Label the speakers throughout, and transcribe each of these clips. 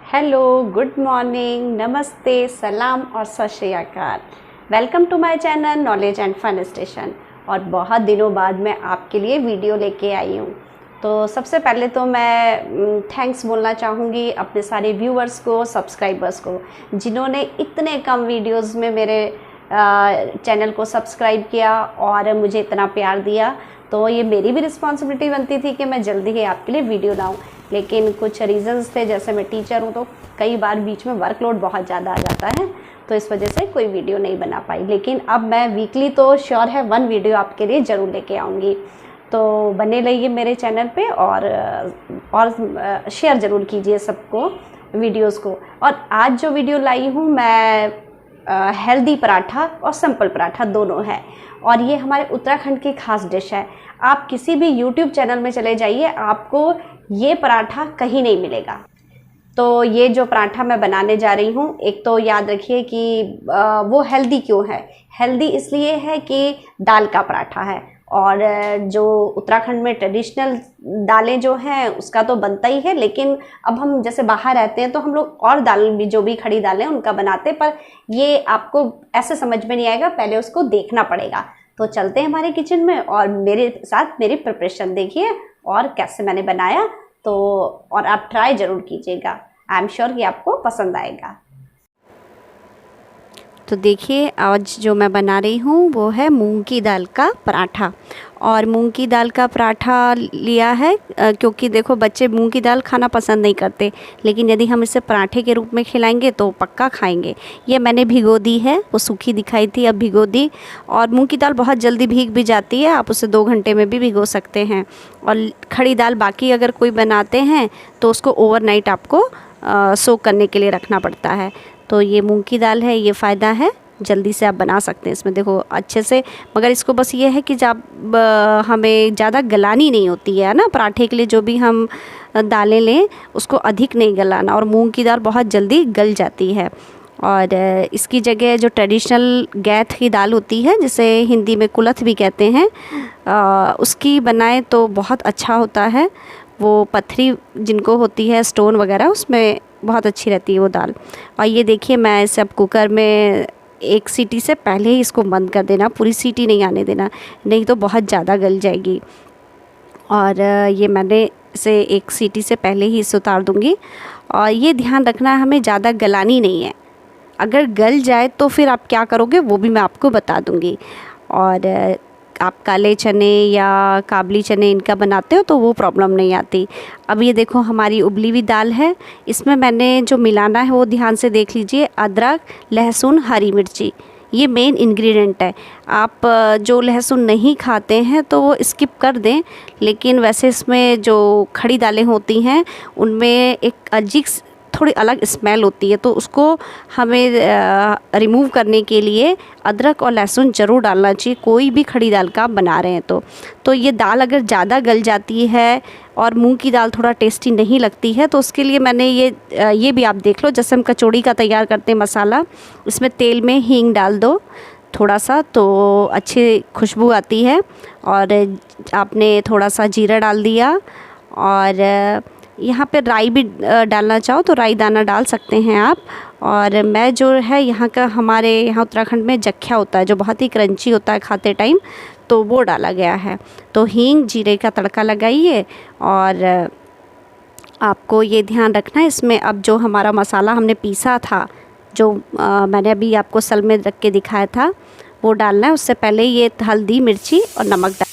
Speaker 1: Hello, good morning, नमस्ते, सलाम और सत श्री अकाल। Welcome to my channel knowledge and fun station. और बहुत दिनों बाद मैं आपके लिए वीडियो लेके आई हूँ। तो सबसे पहले तो मैं थैंक्स बोलना चाहूँगी अपने सारे व्यूअर्स को, सब्सक्राइबर्स को, जिन्होंने इतने कम वीडियोस में मेरे चैनल को सब्सक्राइब किया और मुझे इतना प्यार दिया। तो ये मेरी भी रिस्पॉन्सिबिलिटी बनती थी कि मैं जल्दी ही आपके लिए वीडियो लाऊं, लेकिन कुछ रीज़न्स थे, जैसे मैं टीचर हूँ तो कई बार बीच में वर्कलोड बहुत ज़्यादा आ जाता है, तो इस वजह से कोई वीडियो नहीं बना पाई। लेकिन अब मैं वीकली तो श्योर है 1 वीडियो आपके लिए ज़रूर लेके आऊँगी। तो बने रहिए मेरे चैनल पे और शेयर ज़रूर कीजिए सबको वीडियोस को। और आज जो वीडियो लाई हूँ मैं हेल्दी पराठा और सिंपल पराठा दोनों है, और ये हमारे उत्तराखंड की खास डिश है। आप किसी भी यूट्यूब चैनल में चले जाइए, आपको ये पराठा कहीं नहीं मिलेगा। तो ये जो पराठा मैं बनाने जा रही हूँ, एक तो याद रखिए कि वो हेल्दी क्यों है। हेल्दी इसलिए है कि दाल का पराठा है, और जो उत्तराखंड में ट्रेडिशनल दालें जो हैं उसका तो बनता ही है, लेकिन अब हम जैसे बाहर रहते हैं तो हम लोग और दाल भी, जो भी खड़ी दालें उनका बनाते हैं, पर ये आपको ऐसे समझ में नहीं आएगा, पहले उसको देखना पड़ेगा। तो चलते हैं हमारे किचन में और मेरे साथ मेरी प्रिपरेशन देखिए और कैसे मैंने बनाया। तो और आप ट्राई ज़रूर कीजिएगा, आई एम श्योर कि आपको पसंद आएगा। तो देखिए, आज जो मैं बना रही हूँ वो है मूंग की दाल का पराठा। और मूंग की दाल का पराठा लिया है क्योंकि देखो, बच्चे मूंग की दाल खाना पसंद नहीं करते, लेकिन यदि हम इसे पराठे के रूप में खिलाएंगे तो पक्का खाएंगे। ये मैंने भिगो दी है, वो सूखी दिखाई थी, अब भिगो दी। और मूंग की दाल बहुत जल्दी भीग भी जाती है, आप उसे 2 घंटे में भी भिगो सकते हैं। और खड़ी दाल बाकी अगर कोई बनाते हैं तो उसको ओवरनाइट आपको सोक करने के लिए रखना पड़ता है। तो ये मूंग की दाल है, ये फ़ायदा है, जल्दी से आप बना सकते हैं इसमें, देखो अच्छे से। मगर इसको बस ये है कि जब हमें ज़्यादा गलानी नहीं होती है ना, पराठे के लिए जो भी हम दालें लें उसको अधिक नहीं गलाना, और मूंग की दाल बहुत जल्दी गल जाती है। और इसकी जगह जो ट्रेडिशनल गैथ की दाल होती है, जिसे हिंदी में कुलथ भी कहते हैं, उसकी बनाएं तो बहुत अच्छा होता है। वो पथरी जिनको होती है, स्टोन वगैरह, उसमें बहुत अच्छी रहती है वो दाल। और ये देखिए, मैं इसे अब कुकर में 1 सीटी से पहले ही इसको बंद कर देना, पूरी सीटी नहीं आने देना, नहीं तो बहुत ज़्यादा गल जाएगी। और ये मैंने इसे 1 सीटी से पहले ही इसे उतार दूँगी। और ये ध्यान रखना है, हमें ज़्यादा गलानी नहीं है, अगर गल जाए तो फिर आप क्या करोगे वो भी मैं आपको बता दूँगी। और आप काले चने या काबली चने इनका बनाते हो तो वो प्रॉब्लम नहीं आती। अब ये देखो, हमारी उबली हुई दाल है, इसमें मैंने जो मिलाना है वो ध्यान से देख लीजिए। अदरक, लहसुन, हरी मिर्ची, ये मेन इंग्रेडिएंट है। आप जो लहसुन नहीं खाते हैं तो वो स्किप कर दें, लेकिन वैसे इसमें जो खड़ी दालें होती हैं उनमें एक अजीब थोड़ी अलग स्मेल होती है, तो उसको हमें रिमूव करने के लिए अदरक और लहसुन ज़रूर डालना चाहिए, कोई भी खड़ी दाल का आप बना रहे हैं तो ये दाल अगर ज़्यादा गल जाती है और मूंग की दाल थोड़ा टेस्टी नहीं लगती है, तो उसके लिए मैंने ये भी आप देख लो, जैसे हम कचौड़ी का तैयार करते हैं मसाला, इसमें तेल में हींग डाल दो थोड़ा सा, तो अच्छी खुशबू आती है। और आपने थोड़ा सा जीरा डाल दिया, और यहाँ पे राई भी डालना चाहो तो राई दाना डाल सकते हैं आप। और मैं जो है यहाँ का, हमारे यहाँ उत्तराखंड में जख्या होता है जो बहुत ही क्रंची होता है खाते टाइम, तो वो डाला गया है। तो हींग जीरे का तड़का लगाइए। और आपको ये ध्यान रखना है, इसमें अब जो हमारा मसाला हमने पीसा था, जो मैंने अभी आपको सल में रख के दिखाया था, वो डालना है। उससे पहले ये हल्दी, मिर्ची और नमक डाल।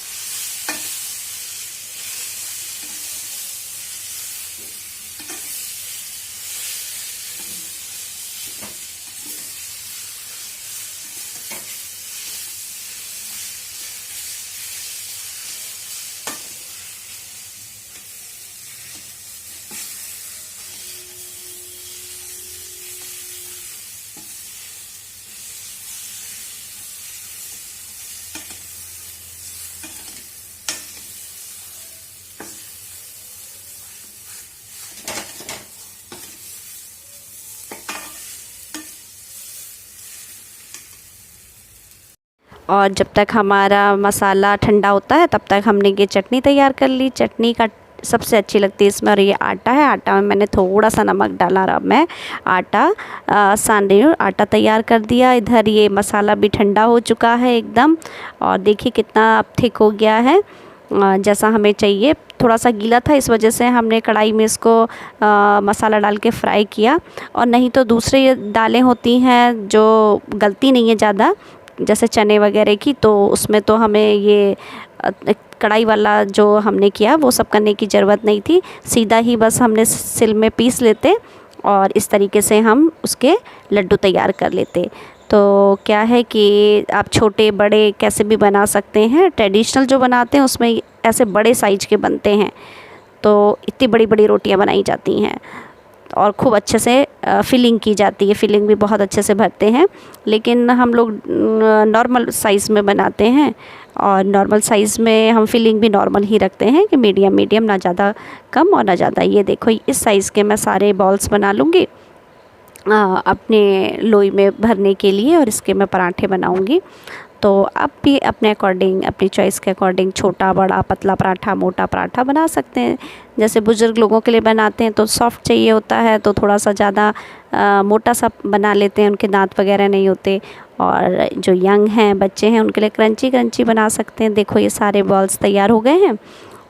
Speaker 1: और जब तक हमारा मसाला ठंडा होता है तब तक हमने ये चटनी तैयार कर ली। चटनी का सबसे अच्छी लगती है इसमें। और ये आटा है, आटा में मैंने थोड़ा सा नमक डाला और अब मैं आटा सान रही हूँ। आटा तैयार कर दिया। इधर ये मसाला भी ठंडा हो चुका है एकदम, और देखिए कितना अब थिक हो गया है जैसा हमें चाहिए। थोड़ा सा गीला था, इस वजह से हमने कढ़ाई में इसको मसाला डाल के फ्राई किया। और नहीं तो दूसरी दालें होती हैं जो गलती नहीं है ज़्यादा, जैसे चने वगैरह की, तो उसमें तो हमें ये कढ़ाई वाला जो हमने किया वो सब करने की ज़रूरत नहीं थी। सीधा ही बस हमने सिल में पीस लेते और इस तरीके से हम उसके लड्डू तैयार कर लेते। तो क्या है कि आप छोटे बड़े कैसे भी बना सकते हैं। ट्रेडिशनल जो बनाते हैं उसमें ऐसे बड़े साइज़ के बनते हैं, तो इतनी बड़ी बड़ी रोटियां बनाई जाती हैं और खूब अच्छे से फिलिंग की जाती है। फिलिंग भी बहुत अच्छे से भरते हैं, लेकिन हम लोग नॉर्मल साइज़ में बनाते हैं। और नॉर्मल साइज़ में हम फिलिंग भी नॉर्मल ही रखते हैं कि मीडियम मीडियम, ना ज़्यादा कम और ना ज़्यादा। ये देखो इस साइज़ के मैं सारे बॉल्स बना लूँगी अपने लोई में भरने के लिए, और इसके मैं पराठे बनाऊँगी। तो आप भी अपने अकॉर्डिंग, अपनी चॉइस के अकॉर्डिंग छोटा बड़ा पतला पराठा मोटा पराठा बना सकते हैं। जैसे बुज़ुर्ग लोगों के लिए बनाते हैं तो सॉफ्ट चाहिए होता है, तो थोड़ा सा ज़्यादा मोटा सा बना लेते हैं, उनके दांत वगैरह नहीं होते। और जो यंग हैं बच्चे हैं उनके लिए क्रंची क्रंची बना सकते हैं। देखो ये सारे बॉल्स तैयार हो गए हैं।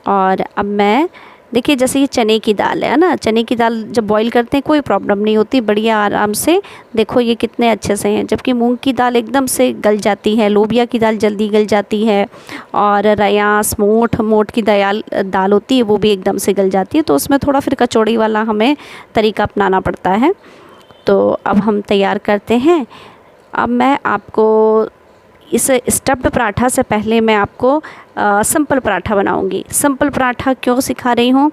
Speaker 1: और अब मैं देखिए जैसे ये चने की दाल है ना, चने की दाल जब बॉईल करते हैं कोई प्रॉब्लम नहीं होती, बढ़िया आराम से। देखो ये कितने अच्छे से हैं, जबकि मूंग की दाल एकदम से गल जाती है, लोबिया की दाल जल्दी गल जाती है, और रयास मोठ की दाल होती है वो भी एकदम से गल जाती है। तो उसमें थोड़ा फिर कचौड़ी वाला हमें तरीका अपनाना पड़ता है। तो अब हम तैयार करते हैं। अब मैं आपको इस स्टफ्ड पराठा से पहले मैं आपको सिंपल पराठा बनाऊंगी। सिंपल पराठा क्यों सिखा रही हूँ,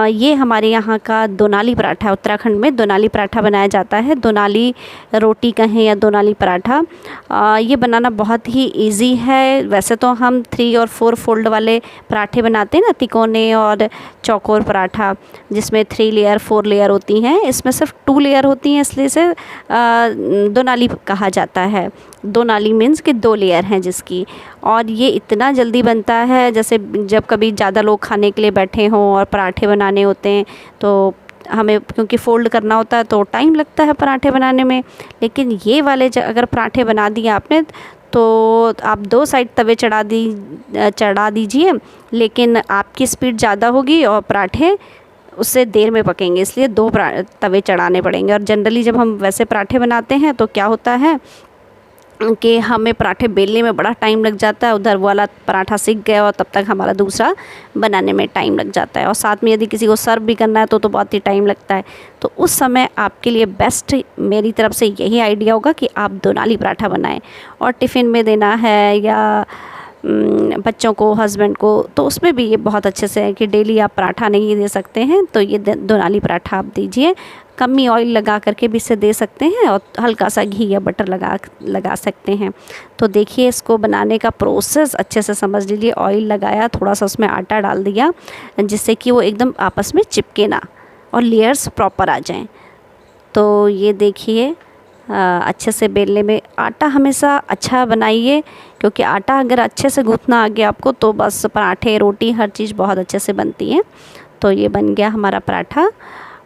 Speaker 1: ये हमारे यहाँ का दोनाली पराठा है। उत्तराखंड में दोनाली पराठा बनाया जाता है, दोनाली रोटी कहें या दोनाली पराठा। ये बनाना बहुत ही इजी है। वैसे तो हम 3 और 4 फोल्ड वाले पराठे बनाते हैं ना, तिकोने और चौकोर पराठा, जिसमें 3 लेयर 4 लेयर होती हैं। इसमें सिर्फ 2 लेयर होती हैं, इसलिए इसे दोनाली कहा जाता है। दोनाली मीन्स कि 2 लेयर हैं जिसकी। और ये इतना जल्दी बनता है, जैसे जब कभी ज़्यादा लोग खाने के लिए बैठे हों और पराठे बनाने होते हैं तो हमें, क्योंकि फ़ोल्ड करना होता है तो टाइम लगता है पराठे बनाने में। लेकिन ये वाले अगर पराठे बना दिए आपने तो आप 2 साइड तवे चढ़ा दीजिए, लेकिन आपकी स्पीड ज़्यादा होगी और पराठे उससे देर में पकेंगे, इसलिए 2 तवे चढ़ाने पड़ेंगे। और जनरली जब हम वैसे पराठे बनाते हैं तो क्या होता है कि हमें पराठे बेलने में बड़ा टाइम लग जाता है, उधर वाला पराठा सिक गया और तब तक हमारा दूसरा बनाने में टाइम लग जाता है। और साथ में यदि किसी को सर्व भी करना है तो बहुत ही टाइम लगता है। तो उस समय आपके लिए बेस्ट मेरी तरफ से यही आइडिया होगा कि आप दोनाली पराठा बनाएं, और टिफ़िन में देना है या बच्चों को, हस्बैंड को, तो उसमें भी ये बहुत अच्छे से है कि डेली आप पराठा नहीं दे सकते हैं तो ये दोनाली पराठा आप दीजिए। कम ही ऑयल लगा करके भी इसे दे सकते हैं, और हल्का सा घी या बटर लगा सकते हैं। तो देखिए इसको बनाने का प्रोसेस अच्छे से समझ लीजिए। ऑयल लगाया, थोड़ा सा उसमें आटा डाल दिया जिससे कि वो एकदम आपस में चिपके ना और लेयर्स प्रॉपर आ जाएं। तो ये देखिए अच्छे से बेलने में आटा हमेशा अच्छा बनाइए, क्योंकि आटा अगर अच्छे से गूँथना आ गया आपको तो बस पराठे रोटी हर चीज़ बहुत अच्छे से बनती है। तो ये बन गया हमारा पराठा,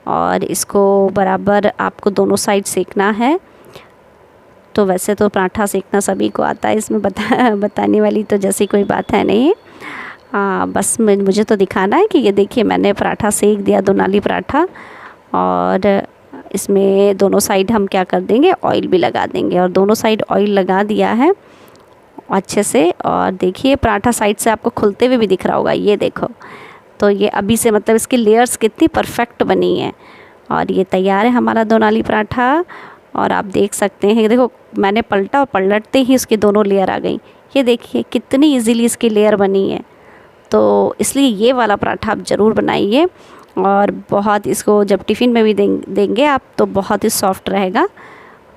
Speaker 1: और इसको बराबर आपको दोनों साइड सेकना है। तो वैसे तो पराठा सेकना सभी को आता है, इसमें बताने वाली तो जैसी कोई बात है नहीं। बस मुझे तो दिखाना है कि ये देखिए मैंने पराठा सेक दिया, दोनाली पराठा। और इसमें दोनों साइड हम क्या कर देंगे, ऑयल भी लगा देंगे। और दोनों साइड ऑयल लगा दिया है अच्छे से। और देखिए पराठा साइड से आपको खुलते हुए भी दिख रहा होगा, ये देखो। तो ये अभी से मतलब इसकी लेयर्स कितनी परफेक्ट बनी है। और ये तैयार है हमारा दोनाली पराठा। और आप देख सकते हैं, देखो मैंने पलटा और पलटते ही इसकी दोनों लेयर आ गई। ये देखिए कितनी इजीली इसकी लेयर बनी है। तो इसलिए ये वाला पराठा आप ज़रूर बनाइए, और बहुत इसको जब टिफ़िन में भी देंगे आप तो बहुत ही सॉफ्ट रहेगा।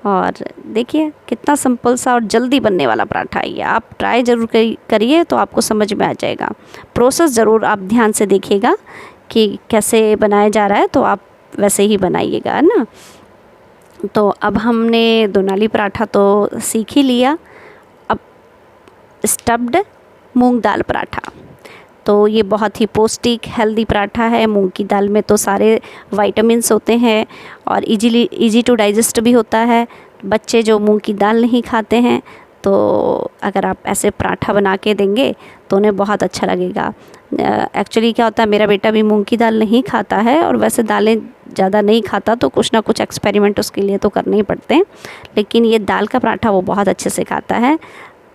Speaker 1: और देखिए कितना सिंपल सा और जल्दी बनने वाला पराठा है ये। आप ट्राई ज़रूर करिए तो आपको समझ में आ जाएगा। प्रोसेस ज़रूर आप ध्यान से देखिएगा कि कैसे बनाया जा रहा है, तो आप वैसे ही बनाइएगा, है ना। तो अब हमने दोनाली पराठा तो सीख ही लिया। अब स्टफ्ड मूंग दाल पराठा। तो ये बहुत ही पौष्टिक हेल्दी पराठा है। मूंग की दाल में तो सारे विटामिन्स होते हैं और इजी टू डाइजेस्ट भी होता है। बच्चे जो मूंग की दाल नहीं खाते हैं तो अगर आप ऐसे पराठा बना के देंगे तो उन्हें बहुत अच्छा लगेगा। एक्चुअली क्या होता है, मेरा बेटा भी मूंग की दाल नहीं खाता है और वैसे दालें ज़्यादा नहीं खाता, तो कुछ ना कुछ एक्सपेरिमेंट उसके लिए तो करने ही पड़ते हैं। लेकिन ये दाल का पराठा वो बहुत अच्छे से खाता है।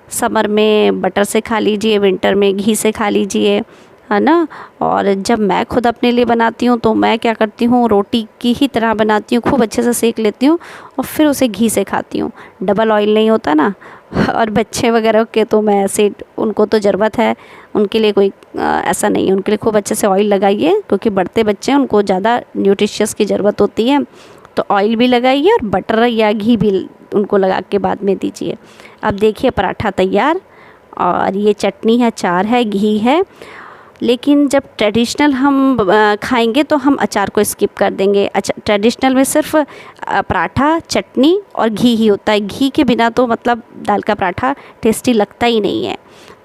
Speaker 1: समर में बटर से खा लीजिए, विंटर में घी से खा लीजिए, है ना। और जब मैं खुद अपने लिए बनाती हूँ तो मैं क्या करती हूँ, रोटी की ही तरह बनाती हूँ, खूब अच्छे से सेक लेती हूँ और फिर उसे घी से खाती हूँ। डबल ऑयल नहीं होता ना। और बच्चे वगैरह के तो मैं ऐसे, उनको तो ज़रूरत है, उनके लिए कोई ऐसा नहीं है। उनके लिए खूब अच्छे से ऑयल लगाइए, क्योंकि बढ़ते बच्चे हैं, उनको ज़्यादा न्यूट्रिशियस की ज़रूरत होती है। तो ऑयल भी लगाइए और बटर या घी भी उनको लगा के बाद में दीजिए। अब देखिए पराठा तैयार। और ये चटनी है, अचार है, घी है। लेकिन जब ट्रेडिशनल हम खाएंगे तो हम अचार को स्किप कर देंगे। अच्छा, ट्रेडिशनल में सिर्फ पराठा, चटनी और घी ही होता है। घी के बिना तो मतलब दाल का पराठा टेस्टी लगता ही नहीं है।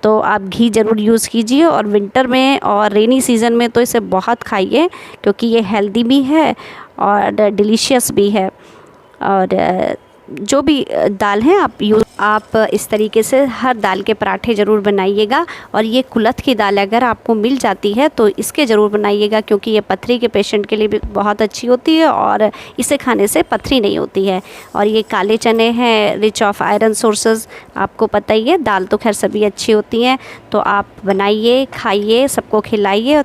Speaker 1: तो आप घी ज़रूर यूज़ कीजिए। और विंटर में और रेनी सीज़न में तो इसे बहुत खाइए, क्योंकि ये हेल्दी भी है और डिलीशियस भी है। और जो भी दाल है आप इस तरीके से हर दाल के पराठे ज़रूर बनाइएगा। और ये कुलथ की दाल अगर आपको मिल जाती है तो इसके ज़रूर बनाइएगा, क्योंकि ये पथरी के पेशेंट के लिए भी बहुत अच्छी होती है और इसे खाने से पथरी नहीं होती है। और ये काले चने हैं, रिच ऑफ आयरन सोर्सेज, आपको पता ही है। दाल तो खैर सभी अच्छी होती हैं। तो आप बनाइए, खाइए, सबको खिलाइए। और